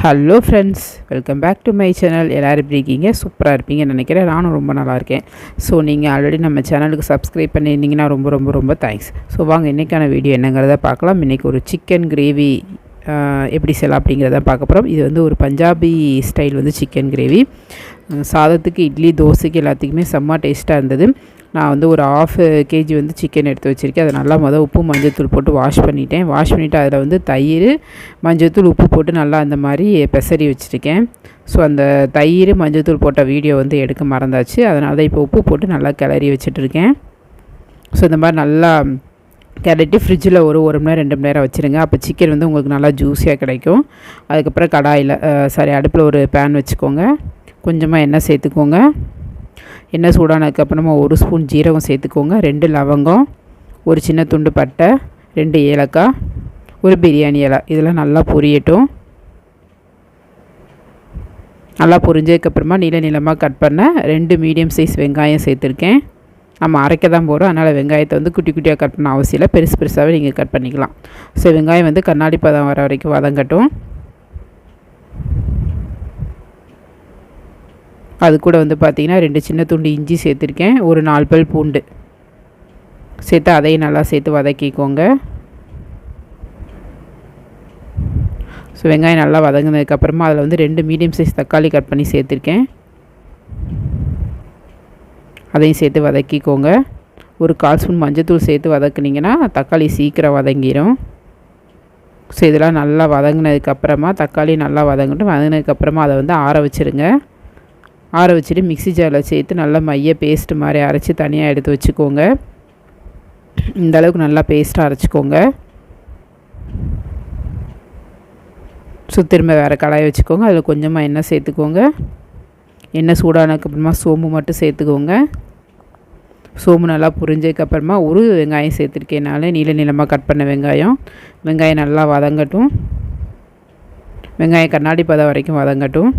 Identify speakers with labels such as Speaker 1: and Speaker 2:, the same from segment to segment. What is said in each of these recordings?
Speaker 1: Hello friends, welcome back to my channel. எல்லோரும் எப்படி இருக்கீங்க? சூப்பராக இருப்பீங்கன்னு நினைக்கிறேன். நானும் ரொம்ப நல்லா இருக்கேன். ஸோ நீங்கள் ஆல்ரெடி நம்ம சேனலுக்கு சப்ஸ்கிரைப் பண்ணியிருந்தீங்கன்னா ரொம்ப ரொம்ப ரொம்ப தேங்க்ஸ். ஸோ வாங்க இன்றைக்கான வீடியோ என்னங்கிறத பார்க்கலாம். இன்றைக்கி ஒரு சிக்கன் கிரேவி எப்படி செய்யலாம் அப்படிங்கிறத பார்க்க போகிறோம். இது வந்து ஒரு பஞ்சாபி ஸ்டைல் வந்து சிக்கன் கிரேவி. சாதத்துக்கு, இட்லி, தோசைக்கு எல்லாத்துக்குமே செம்ம டேஸ்ட்டாக இருந்தது. நான் வந்து ஒரு 1/2 kg வந்து சிக்கன் எடுத்து வச்சுருக்கேன். அதை நல்லா உப்பு மஞ்சள்தூள் போட்டு வாஷ் பண்ணிவிட்டு அதில் வந்து தயிர், மஞ்சள்தூள், உப்பு போட்டு நல்லா அந்த மாதிரி பெசரி வச்சுருக்கேன். ஸோ அந்த தயிர், மஞ்சள்தூள் போட்ட வீடியோ வந்து எடுக்க மறந்தாச்சு. அதனால தான் இப்போ உப்பு போட்டு நல்லா கிளறி வச்சுட்ருக்கேன். ஸோ இந்த மாதிரி நல்லா கிளட்டி ஃப்ரிட்ஜில் ஒரு மணி நேரம் 2 மணி நேரம் வச்சுருங்க. அப்போ சிக்கன் வந்து உங்களுக்கு நல்லா ஜூஸியாக கிடைக்கும். அதுக்கப்புறம் அடுப்பில் ஒரு பேன் வச்சுக்கோங்க. கொஞ்சமாக எண்ணெய் சேர்த்துக்கோங்க. எண்ணெய் சூடானதுக்கப்புறமா 1 ஸ்பூன் ஜீரகம் சேர்த்துக்கோங்க, 2 லவங்கம், ஒரு சின்ன துண்டு பட்டை, 2 ஏலக்காய், ஒரு பிரியாணி இலை. இதெல்லாம் நல்லா பொரியட்டும். நல்லா பொரிஞ்சதுக்கப்புறமா நீளமாக கட் பண்ண 2 மீடியம் சைஸ் வெங்காயம் சேர்த்துருக்கேன். நம்ம அரைக்க தான் போகிறோம், அதனால் வெங்காயத்தை வந்து குட்டி குட்டியாக கட் பண்ண அவசியம் இல்லை, பெருசாகவே நீங்கள் கட் பண்ணிக்கலாம். ஸோ வெங்காயம் வந்து கண்ணாடி பதம் வர வரைக்கும் வதங்கட்டும். அது கூட வந்து பார்த்திங்கன்னா 2 சின்ன துண்டு இஞ்சி சேர்த்துருக்கேன், ஒரு 4 பல் பூண்டு சேர்த்து அதையும் நல்லா சேர்த்து வதக்கிக்கோங்க. ஸோ வெங்காயம் நல்லா வதங்கினதுக்கப்புறமா அதில் வந்து 2 மீடியம் சைஸ் தக்காளி கட் பண்ணி சேர்த்துருக்கேன். அதையும் சேர்த்து வதக்கிக்கோங்க. ஒரு 1/4 ஸ்பூன் மஞ்சள்தூள் சேர்த்து வதக்குனிங்கன்னா தக்காளி சீக்கிரம் வதங்கிடும். ஸோ இதெல்லாம் நல்லா வதங்கினதுக்கப்புறமா தக்காளி நல்லா வதங்கினதுக்கப்புறமா அதை வந்து ஆற வச்சுருங்க. ஆற வச்சுட்டு மிக்ஸி ஜாரில் சேர்த்து நல்லா மைய பேஸ்ட்டு மாதிரி அரைச்சி தனியாக எடுத்து வச்சுக்கோங்க. இந்த அளவுக்கு நல்லா பேஸ்ட்டாக அரைச்சிக்கோங்க. திரும்ப வேறு கடாயை வச்சுக்கோங்க. அதில் கொஞ்சமாக எண்ணெய் சேர்த்துக்கோங்க. எண்ணெய் சூடானதுக்கப்புறமா சோம்பு மட்டும் சேர்த்துக்கோங்க. சோம்பு நல்லா புரிஞ்சதுக்கப்புறமா ஒரு வெங்காயம் சேர்த்துருக்கேனால நீளமாக கட் பண்ண வெங்காயம் நல்லா வதங்கட்டும். வெங்காயம் கண்ணாடி பதம் வரைக்கும் வதங்கட்டும்.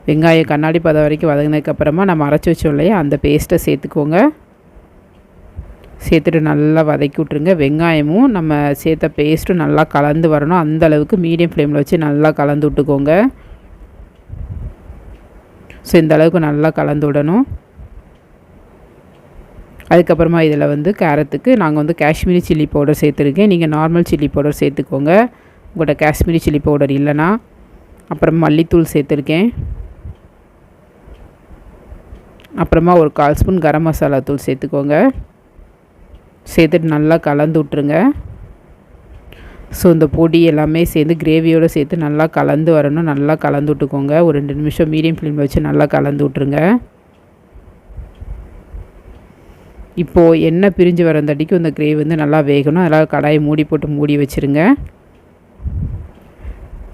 Speaker 1: வெங்காயம் கண்ணாடி பதம் வரைக்கும் வதங்கினதுக்கப்புறமா நம்ம அரைச்சி வச்சோம் இல்லையா, அந்த பேஸ்ட்டை சேர்த்துக்கோங்க. சேர்த்துட்டு நல்லா வதக்கி விட்ருங்க. வெங்காயமும் நம்ம சேர்த்த பேஸ்ட்டும் நல்லா கலந்து வரணும். அந்த அளவுக்கு மீடியம் ஃப்ளேமில் வச்சு நல்லா கலந்து விட்டுக்கோங்க. ஸோ இந்த அளவுக்கு நல்லா கலந்து விடணும். அதுக்கப்புறமா இதில் வந்து காரத்துக்கு நாங்கள் வந்து காஷ்மீரி சில்லி பவுடர் சேர்த்துருக்கேன். நீங்கள் நார்மல் சில்லி பவுடர் சேர்த்துக்கோங்க, உங்கள்கிட்ட காஷ்மீரி சில்லி பவுடர் இல்லைன்னா. அப்புறம் மல்லித்தூள் சேர்த்துருக்கேன். அப்புறமா ஒரு 1/4 ஸ்பூன் கரம் மசாலா தூள் சேர்த்துக்கோங்க. சேர்த்துட்டு நல்லா கலந்து விட்ருங்க. ஸோ இந்த பொடி எல்லாமே சேர்ந்து கிரேவியோடு சேர்த்து நல்லா கலந்து வரணும். நல்லா கலந்து விட்டுக்கோங்க. ஒரு 2 நிமிஷம் மீடியம் ஃப்ளேமில் வச்சு நல்லா கலந்து விட்ருங்க. இப்போது எண்ணெய் பிரிஞ்சு வரந்தடிக்கும் இந்த கிரேவி வந்து நல்லா வேகணும். அதனால் கடாயை மூடி வச்சுருங்க.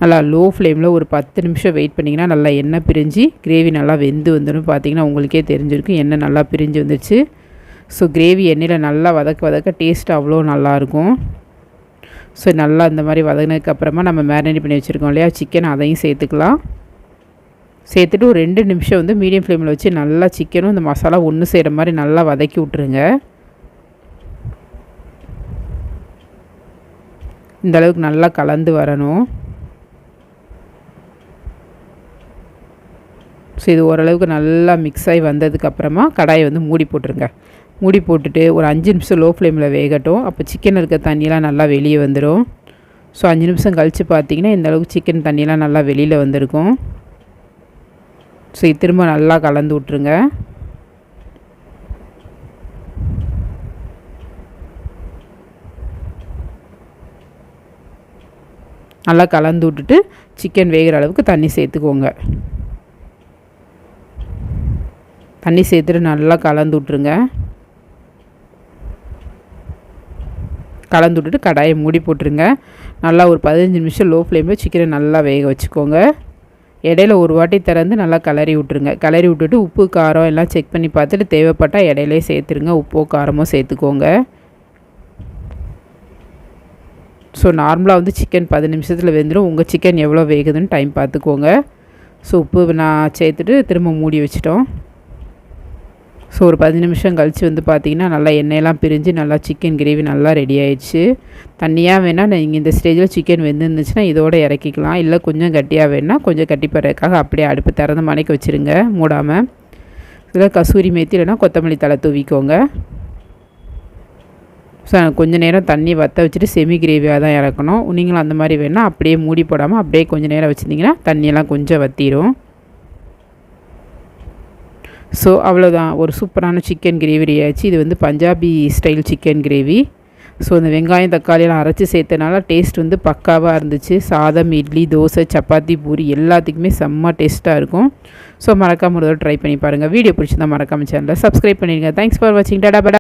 Speaker 1: நல்லா லோ ஃப்ளேமில் ஒரு 10 நிமிஷம் வெயிட் பண்ணிங்கன்னா நல்லா எண்ணெய் பிரிஞ்சு கிரேவி நல்லா வெந்து வந்துடும். பார்த்திங்கன்னா உங்களுக்கே தெரிஞ்சிருக்கும், எண்ணெய் நல்லா பிரிஞ்சு வந்துடுச்சு. ஸோ கிரேவி எண்ணெயில் நல்லா வதக்க டேஸ்ட் அவ்வளோ நல்லாயிருக்கும். ஸோ நல்லா இந்த மாதிரி வதங்கினதுக்கப்புறமா நம்ம மேரினேட் பண்ணி வச்சுருக்கோம் இல்லையா சிக்கன், அதையும் சேர்த்துக்கலாம். சேர்த்துட்டு ஒரு 2 நிமிஷம் வந்து மீடியம் ஃப்ளேமில் வச்சு நல்லா சிக்கனும் இந்த மசாலா ஒன்று செய்கிற மாதிரி நல்லா வதக்கி விட்ருங்க. இந்தளவுக்கு நல்லா கலந்து வரணும். ஸோ இது ஓரளவுக்கு நல்லா மிக்ஸ் ஆகி வந்ததுக்கப்புறமா கடாயை வந்து மூடி போட்டுட்டு ஒரு 5 நிமிஷம் லோ ஃப்ளேமில் வேகட்டும். அப்போ சிக்கனில் இருக்க தண்ணியெலாம் நல்லா வெளியே வந்துடும். ஸோ 5 நிமிஷம் கழித்து பார்த்திங்கன்னா இந்தளவுக்கு சிக்கன் தண்ணியெலாம் நல்லா வெளியில் வந்திருக்கும். ஸோ இது திரும்ப நல்லா கலந்து விட்ருங்க. நல்லா கலந்து விட்டுட்டு சிக்கன் வேகிற அளவுக்கு தண்ணி சேர்த்துக்கோங்க. தண்ணி சேர்த்துட்டு நல்லா கலந்து விட்ருங்க. கலந்து விட்டுட்டு கடாயை மூடி போட்டுருங்க. நல்லா ஒரு 15 நிமிஷம் லோ ஃப்ளேமில் சிக்கனை நல்லா வேக வச்சுக்கோங்க. இடையில ஒரு வாட்டி திறந்து நல்லா கிளறி விட்ருங்க. கிளறி விட்டுட்டு உப்பு காரம் எல்லாம் செக் பண்ணி பார்த்துட்டு தேவைப்பட்டால் இடையிலே சேர்த்துருங்க. உப்போ காரமோ சேர்த்துக்கோங்க. ஸோ நார்மலாக வந்து சிக்கன் 10 நிமிஷத்தில் வெந்துடும். உங்கள் சிக்கன் எவ்வளோ வேகுதுன்னு டைம் பார்த்துக்கோங்க. ஸோ உப்பு நான் சேர்த்துட்டு திரும்ப மூடி வச்சிட்டோம். ஸோ ஒரு 15 நிமிஷம் கழித்து வந்து பார்த்திங்கன்னா நல்லா எண்ணெயெல்லாம் பிரிஞ்சு நல்லா சிக்கன் கிரேவி நல்லா ரெடி ஆயிடுச்சு. தண்ணியாக வேணால் நீங்கள் இந்த ஸ்டேஜில் சிக்கன் வெந்துருந்துச்சுன்னா இதோடு இறக்கிக்கலாம். இல்லை கொஞ்சம் கட்டியாக வேணால் கொஞ்சம் கட்டி போடுறதுக்காக அப்படியே அடுப்பு திறந்து மணிக்க வச்சுருங்க மூடாமல். இதில் கசூரி மேத்தி இல்லைனா கொத்தமல்லி தழை தூவிக்கோங்க. ஸோ கொஞ்சம் நேரம் தண்ணி வற்ற வச்சுட்டு செமி கிரேவியாக தான் இறக்கணும். நீங்களும் அந்த மாதிரி வேணால் அப்படியே மூடி போடாமல் அப்படியே கொஞ்சம் நேரம் வச்சுருந்தீங்கன்னா தண்ணியெல்லாம் கொஞ்சம் வற்றிடும். ஸோ அவ்வளோதான், ஒரு சூப்பரான சிக்கன் கிரேவி ரெடி ஆச்சு. இது வந்து Punjabi style chicken gravy. So இந்த வெங்காயம் தக்காளியெல்லாம் அரைச்சி சேர்த்தனால டேஸ்ட் வந்து பக்காவாக இருந்துச்சு. சாதம், இட்லி, தோசை, சப்பாத்தி, பூரி எல்லாத்துக்குமே செம்ம டேஸ்ட்டாக இருக்கும். ஸோ மறக்காம ஒரு தடவை ட்ரை பண்ணி பாருங்கள். வீடியோ பிடிச்சிருந்தா மறக்காம சேனலை சப்ஸ்கிரைப் பண்ணிடுங்க. தேங்க்ஸ் ஃபார் வாட்சிங். டாடா படா.